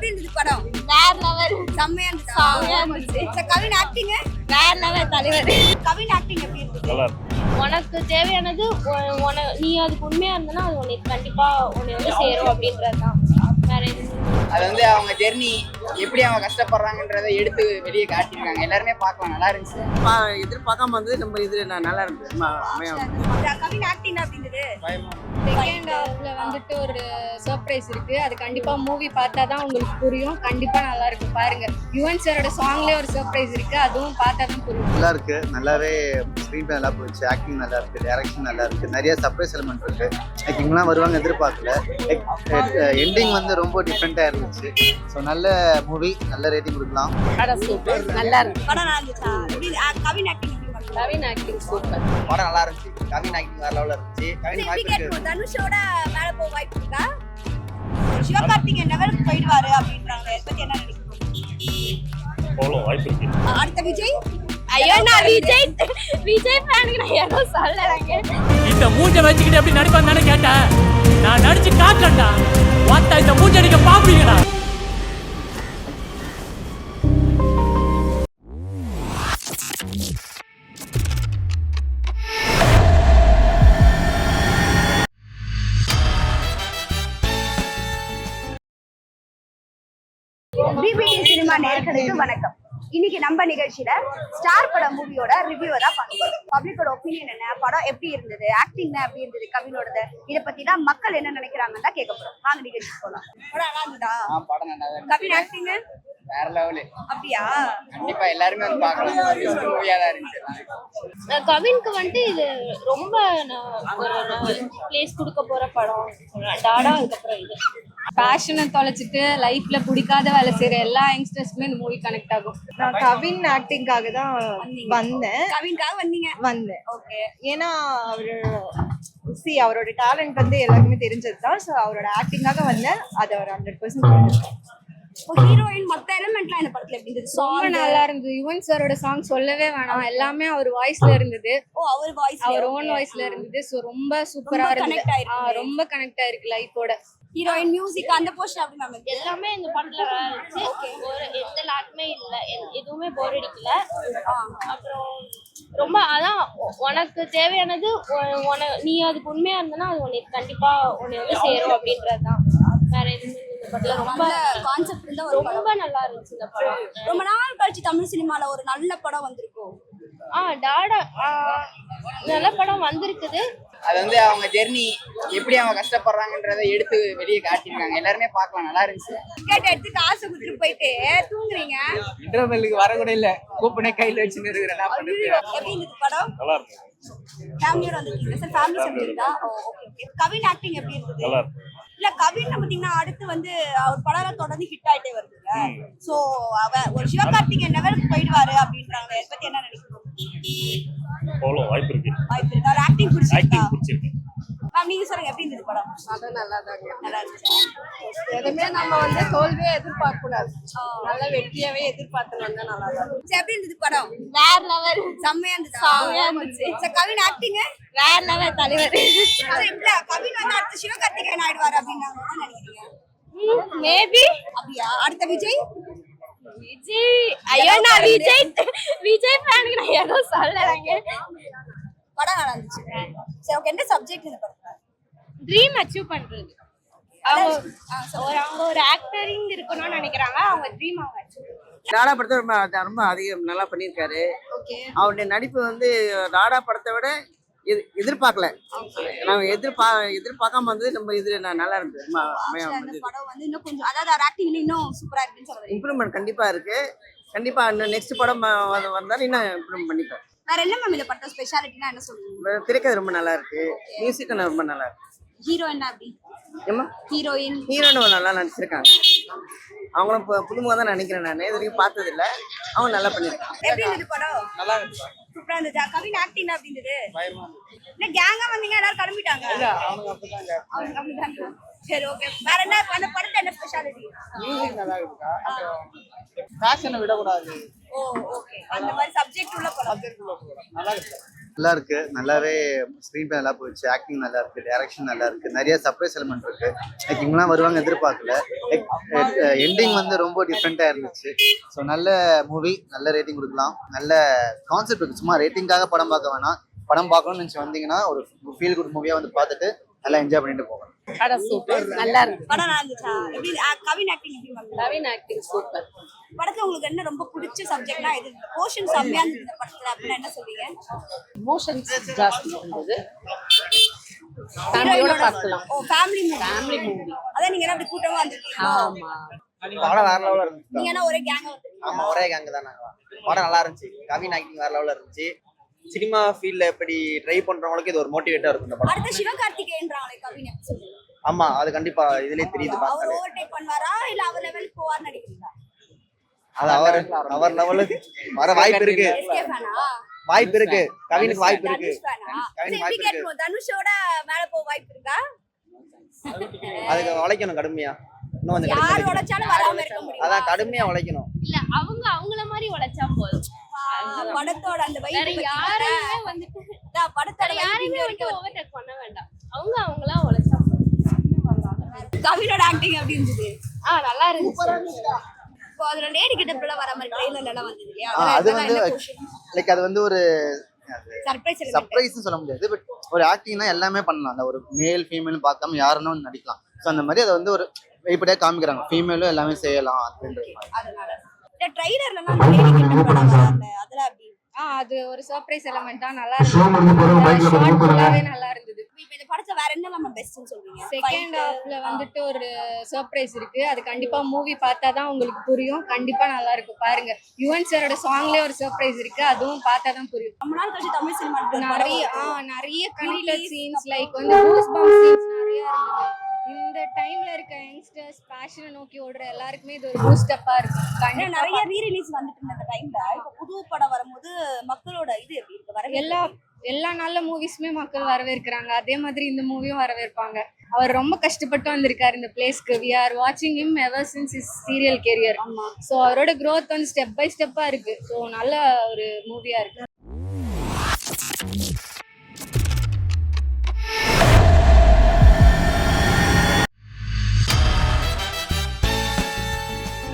எப்படி இருந்தது படம்? வேற லெவல். செம்மையா இருந்துச்சு. கவின் ஆக்டிங் வேற லெவல் தலைவர். கவின் ஆக்டிங் எப்படி இருந்தது? உனக்கு தேவையானது நீ அதுக்கு உண்மையா இருந்தனா அது உனக்கு கண்டிப்பா உன்னை வந்து சேரும் அப்படின்றதுதான். வேற எதுவும் அது வந்து அவங்க ஜெர்னி எப்படி அவங்க கஷ்டப்படுறாங்கன்றதை எடுத்து வெளியே காட்டியிருக்காங்க. எல்லாருமே பார்க்கலாம், நல்லா இருந்துச்சு. எதிர்பார்க்காம வந்து நம்ம இது நல்லா இருந்துச்சு. கவின் ஆக்டிங் எப்படி இருந்தது? செகண்ட் ஹாஃப்ல வந்துட்டு ஒரு சர்ப்ரைஸ் இருக்கு. அது கண்டிப்பா மூவி பார்த்தா தான் உங்களுக்கு புரியும். கண்டிப்பா நல்லா இருக்கு, பாருங்க. யுவன் சாரோட சாங்லயே ஒரு சர்ப்ரைஸ் இருக்கு, அதுவும் பார்த்தா தான் புரியும். நல்லா இருக்கு, நல்லாவே ஸ்க்ரீன் பிளே நல்லா போச்சு, ஆக்டிங் நல்லா இருக்கு, டைரக்ஷன் நல்லா இருக்கு, நிறைய சர்ப்ரைஸ் எலிமெண்ட் இருக்கு. இவங்கலாம் வருவாங்க எதிர்பார்க்கல. எண்டிங் வந்து ரொம்ப டிஃப்ரெண்டா இருந்துச்சு. ஸோ நல்ல மூவி, நல்ல ரேட்டிங் கொடுக்கலாம். நல்லா இருக்கு. படம் நல்லா இருந்துச்சா? Kavin acting Kavin acting super. படம் நல்லா இருந்துச்சு. கவின் ஆக்டிங் வேற லெவல்ல இருந்துச்சு. கவின் வாய்ப்பு தனுஷோட மேல போக வாய்ப்பு இருக்கா? சிவகார்த்திகேயன் லெவலுக்கு போயிடுவாரு அப்படின்றாங்க. இத பத்தி என்ன நினைக்கிறீங்க? போலாம், வாய்ப்பு இருக்கு. அடுத்த விஜய்? ஐயோ நான் விஜய் ஃபேனுக்கு நான் ஏதோ சொல்லறேங்க. இந்த மூஞ்ச வச்சுக்கிட்டு எப்படி நடிப்பான்னு கேட்டேன். நான் நடிச்சு காட்டறேன்டா. வாத்தா இந்த மூஞ்ச நீங்க பாப்பீங்கடா. பிபிடி சினிமா நேயர்களுக்கு வணக்கம். இன்னைக்கு நம்ம நிகழ்ச்சியில ஸ்டார் படம் மூவியோட ரிவ்யூ தான் பார்க்கலாம். பப்ளிக்கோட ஒப்பீனியன் என்ன, படம் எப்படி இருந்தது, ஆக்டிங் எப்படி இருந்தது, கவினோடது, இதை பத்தி தான் மக்கள் என்ன நினைக்கிறாங்கன்னு தான் கேட்க போறோம். வாங்க நிகழ்ச்சி போலாம். படம் நல்லா இருந்ததா? படம் நல்லா இருந்துச்சு. கவின் ஆக்டிங் வேற லெவலு. அப்படியா? கண்டிப்பா எல்லாருமே வந்து பார்க்கலாம். பெஸ்ட் மூவியா தான் இருந்துச்சு. கவினுக்கு வந்துட்டு இது ரொம்ப ஒரு பிளேஸ் கொடுக்க போற படம். டாடா அதுக்கப்புறம் இது பேஷனை தொலைச்சிட்டு லைஃப்ல பிடிக்காத வேலை செய்யற எல்லா யங்ஸ்டர்ஸ்க்குமே இந்த மூவி கனெக்ட் ஆகும். நான் கவின் ஆக்டிங்காக தான் வந்தேன். கவின்காக வந்தேன். ஓகே. ஏன்னா அவரோட டேலண்ட் வந்து எல்லாருக்குமே தெரிஞ்சதுதான். ஸோ அவரோட ஆக்டிங்காக வந்தேன். அதை ஒரு 100% ஹீரோயின் மத்த எலிமெண்ட்லாம் இந்த படத்துல எப்படி இருந்தது? ரொம்ப நல்லா இருந்தது. யுவன் சாரோட சாங் சொல்லவே வேணாம், எல்லாமே அவர் வாய்ஸ்ல இருந்தது. அவர் ஓன் வாய்ஸ்ல இருந்தது. ஸோ ரொம்ப சூப்பரா இருந்தது. ரொம்ப கனெக்ட் ஆயிருக்கு லைஃபோட. ஹீரோயின் மியூசிக் அந்த போர்ஷன் அப்படி நம்ம எல்லாமே இந்த படத்துல இருந்துச்சு. ஒரு எந்த லாக்குமே இல்ல, எதுவுமே போர் அடிக்கல. அப்புறம் ரொம்ப அதான் உனக்கு தேவையானது நீ அதுக்கு உண்மையா இருந்தனா அது உனக்கு கண்டிப்பா உன்னை வந்து சேரும் அப்படின்றதுதான். வேற எதுவுமே இந்த படத்துல ரொம்ப கான்செப்ட் இருந்தா ரொம்ப நல்லா இருந்துச்சு இந்த படம். ரொம்ப நாள் கழிச்சு தமிழ் சினிமால ஒரு நல்ல படம் வந்திருக்கும். டாடா நல்ல படம் வந்திருக்குது. அது வந்து அவங்க ஜெர்னி எப்படி அவங்க கஷ்டப்படுறாங்கன்றதை எடுத்து வெளியே காட்டியிருக்காங்க. எல்லாருமே பார்க்கலாம், நல்லா இருந்துச்சு. டிக்கெட் எடுத்து காசு கொடுத்துட்டு போயிட்டு தூங்குறீங்க. இன்டர்வெல்லுக்கு வர கூட இல்ல, கூப்பனே கையில வச்சுன்னு இருக்கிறேன். எப்படி இருந்தது படம்? நல்லா இருக்கு. ஃபேமிலியோட வந்துருக்கீங்க சார்? ஃபேமிலி சப்ஜெக்ட்டா? ஓகே. கவின் ஆக்டிங் எப்படி இருந்தது? நல்லா இருக்கு. இல்ல கவின் பாத்தீங்கன்னா அடுத்து வந்து அவர் படம் தொடர்ந்து ஹிட் ஆயிட்டே வருதுங்க. சோ ஒரு சிவகார்த்திகேயன் லெவலுக்கு போயிடுவாரு அப்படின்றாங்க. இத பத்தி என்ன நினைக்கிறீங்க? போலாம், வாய்ப்பு இருக்கு. ஆக்டிங் பிடிச்சிருக்கா? பிடிச்சிருக்கு. நீங்க சொல்லுங்க, எப்படி இருந்தது படம்? நல்லா தாங்க. நல்லா இருந்துச்சு. எதுவுமே நம்ம வந்து தோல்வியே எதிர்பார்க்க கூடாது. நல்ல வெற்றியாவே எதிர்பார்த்து வந்தா நல்லா தான். எப்படி இருந்தது படம்? வேற லெவல். செம்மையா இருந்துச்சு. கவின் ஆக்டிங் வேற லெவல் தலைவர். கவின் வந்து அடுத்து சிவகார்த்திகேயன் ஆயிடுவாரு அப்படின்னு நினைக்கிறீங்க? மேபி. அப்படியா? அடுத்த விஜய்? ஐயோ நான் விஜய் ஃபேனுக்கு நான் ஏதோ சொல்லறேங்க. படம் நல்லா இருந்துச்சு. சரி, ஓகே. என்ன சப்ஜெக்ட் இந்த படத்துல? ட்ரீம் அச்சீவ் பண்றது. அவங்க ஒரு ஆக்டரிங் இருக்கணும்னு நினைக்கிறாங்க. அவங்க ட்ரீம் அவங்க அச்சீவ். டாடா படத்தை ரொம்ப அதிகம் நல்லா பண்ணியிருக்காரு. அவருடைய நடிப்பு வந்து டாடா படத்தை விட எதிர்பார்க்கல. நாங்க எதிர்பார்க்காம வந்து நம்ம இது நல்லா இருந்தது. படம் வந்து இன்னும் கொஞ்சம் அதாவது ஆக்டிங் இன்னும் சூப்பரா இருக்குன்னு சொல்றீங்க. இம்ப்ரூவ்மெண்ட் கண்டிப்பா இருக்கு. கண்டிப்பா நெக்ஸ்ட் படம் வந்தாலும் இன்னும் இம்ப்ரூவ் பண்ணிப்பேன். வேற என்ன மேம் இந்த படத்தோட ஸ்பெஷாலிட்டினா என்ன சொல்லுவீங்க? திரைக்கதை ரொம்ப நல்லா இருக்கு, மியூசிக் ரொம்ப நல்லா இருக்கு. ஹீரோ என்ன அப்படி? ஹீரோயின் நல்லா நடிச்சிருக்காங்க. அவங்களும் புதுமுகம் தான் நினைக்கிறேன். நான் இது வரைக்கும் பார்த்தது இல்ல. அவங்க நல்லா பண்ணிருக்காங்க. எப்படி இருந்தது படம்? நல்லா இருந்துச்சு. சூப்பரா இருந்துச்சு. கவின் ஆக்டிங் அப்படி இருந்தது. என்ன கேங்கா வந்தீங்க எல்லாரும் கிளம்பிட்டாங்க? இல்ல, அவங்க அப்படிதாங்க. சரி, ஓகே. வேற என்ன அந்த படத்துல என்ன ஸ்பெஷாலிட்டி? மியூசிக் நல்லா இருக்குக்கா. அப்புறம் ஃபேஷனை விட கூடாது. ஓகே. அந்த மாதிரி சப்ஜெக்ட் உள்ள படம். நல்லா இருக்கு. நல்லா இருக்கு, நல்லாவே ஸ்க்ரீன் பிளே நல்லா போயிடுச்சு, ஆக்டிங் நல்லா இருக்கு, டைரக்ஷன் நல்லா இருக்கு, நிறைய சர்ப்ரைஸ் எலிமெண்ட் இருக்கு. லைக் இவங்கலாம் வருவாங்க எதிர்பார்க்கல. லைக் எண்டிங் வந்து ரொம்ப டிஃப்ரெண்டா இருந்துச்சு. ஸோ நல்ல மூவி, நல்ல ரேட்டிங் கொடுக்கலாம். நல்ல கான்செப்ட் இருக்கு. சும்மா ரேட்டிங்காக படம் பார்க்க வேணாம், படம் பார்க்கணும்னு நினச்சி வந்தீங்கன்னா ஒரு ஃபீல் குட் மூவியா வந்து பார்த்துட்டு நல்லா என்ஜாய் பண்ணிட்டு போகலாம். படம் சூப்பர், நல்லா இருக்கு. படம் நல்லா இருந்துச்சா? எப்படி கவின் ஆக்டிங் எப்படி மேம்? Naveen acting super. படத்துல உங்களுக்கு என்ன ரொம்ப பிடிச்ச சப்ஜெக்ட்னா எது? போர்ஷன் செம்மையா இருந்தது இந்த படத்துல அப்படின்னா என்ன சொல்றீங்க? எமோஷன்ஸ் ஜாஸ்தி இருந்தது. ஃபேமிலியோட பார்க்கலாம். ஓ ஃபேமிலி மூவி. Family movie. அதான் நீங்க என்ன அப்படி கூட்டமா வந்திருக்கீங்க? ஆமா. படம் வேற லெவல்ல இருந்துச்சு. நீங்க என்ன ஒரே கேங்கா வந்திருக்கீங்க? ஆமா, ஒரே கேங் தான் நாங்க. படம் நல்லா இருந்துச்சு. கவின் ஆக்டிங் வேற லெவல்ல இருந்துச்சு. சினிமா ஃபீல்ட்ல எப்படி ட்ரை பண்றவங்களுக்கு இது ஒரு மோட்டிவேட்டா இருக்கும் இந்த படம். அடுத்து சிவகார்த்திகேயன்றாங்களே கவின் எப்படி சொல்றீங்க? ஆமா, அது கண்டிப்பா இதுலயே தெரியுது அவர் பார்த்தாலே. ஓவர்டேக் பண்ணுவாரா இல்ல அவர் லெவலுக்கு போவார்னு நினைக்கிறீங்களா? அது அவர் லெவலுக்கு வர வாய்ப்பு இருக்கு. எஸ்கே ஃபேனா? வாய்ப்பு இருக்கு. கவினுக்கு வாய்ப்பு இருக்கு. தனுஷ் ஃபேனா? கவினுக்கு எப்படி வாய்ப்பு இருக்கு. கேட்கணும்? தனுஷோட மேல போக வாய்ப்பு இருக்கா? அதுக்கு உழைக்கணும் கடுமையா. இன்னும் கொஞ்சம் யார் கடுமையா உடைச்சாலும் வராம இருக்க முடியும். அதான் கடுமையா உழைக்கணும். இல்ல அவங்க அவங்கள மாதிரி உழைச்சா போதும். படத்தோட அந்த வேற வைப் யாரையுமே வந்துட்டு படத்தோட வேற யாரையுமே யாரையுமே வந்துட்டு ஓவர்டேக் பண்ண வேண்டாம். அவங்க அவங்களா உழைச்சா போதும். கவினோட ஆக்டிங் எப்படி இருந்தது? நல்லா இருந்துச்சு. இப்போ அதுல லேடி கிட்ட வர மாதிரி ட்ரெயிலர்ல எல்லாம் வந்தது இல்லையா? அது வந்து லைக் அது வந்து ஒரு சர்ப்ரைஸ் சர்ப்ரைஸ்னு சொல்ல முடியாது. பட் ஒரு ஆக்டிங்னா எல்லாமே பண்ணலாம். அந்த ஒரு மேல் ஃபீமேல் பார்க்காம யாருன்னு நடிக்கலாம். ஸோ அந்த மாதிரி அதை வந்து ஒரு வெளிப்படையா காமிக்கிறாங்க. ஃபீமேலும் எல்லாமே செய்யலாம் அப்படின்றது மாதிரி. அதனால இந்த ட்ரெய்லர்ல எல்லாம் லேடி கிட்ட வரல அதுல அப்படி அது ஒரு சர்ப்ரைஸ் எலமெண்டா நல்லா இருந்தது. ஷார்ட் ஃபுல்லாவே நல்லா இருந்தது. இப்போ இந்த படத்துல வேற என்ன நம்ம பெஸ்ட்னு சொல்றீங்க? செகண்ட் ஹாஃப்ல வந்துட்டு ஒரு சர்ப்ரைஸ் இருக்கு. அது கண்டிப்பா மூவி பார்த்தா தான் உங்களுக்கு புரியும். கண்டிப்பா நல்லா இருக்கும், பாருங்க. யுவன் சாரோட சாங்லயே ஒரு சர்ப்ரைஸ் இருக்கு, அதுவும் பார்த்தா தான் புரியும். ரொம்ப நாள் கழிச்சு தமிழ் சினிமா நிறைய கனெக்டட் சீன்ஸ் லைக் வந்து கூஸ் பம்ப் சீன்ஸ் நிறைய இருந்தது. இந்த டைம்ல இருக்க யங்ஸ்டர்ஸ் பேஷனை நோக்கி ஓடுற எல்லாருக்குமே இது ஒரு பூஸ்ட் அப்பா இருக்கு. நிறைய ரீ ரிலீஸ் வந்துட்டு இருந்த அந்த டைம்ல இப்போ புது படம் வரும்போது மக்களோட இது எப்படி இருக்கு? வர எல்லா நல்ல மூவிஸுமே மக்கள் வரவேற்கிறாங்க. அதே மாதிரி இந்த மூவியும் வரவேற்பாங்க. அவர் ரொம்ப கஷ்டப்பட்டு வந்திருக்காரு இந்த பிளேஸ்க்கு. வி ஆர் வாட்சிங் him ever since is serial career. So அவரோட க்ரோத் வந்து ஸ்டெப் பை ஸ்டெப்பா இருக்கு. ஸோ நல்ல ஒரு மூவியா இருக்கு.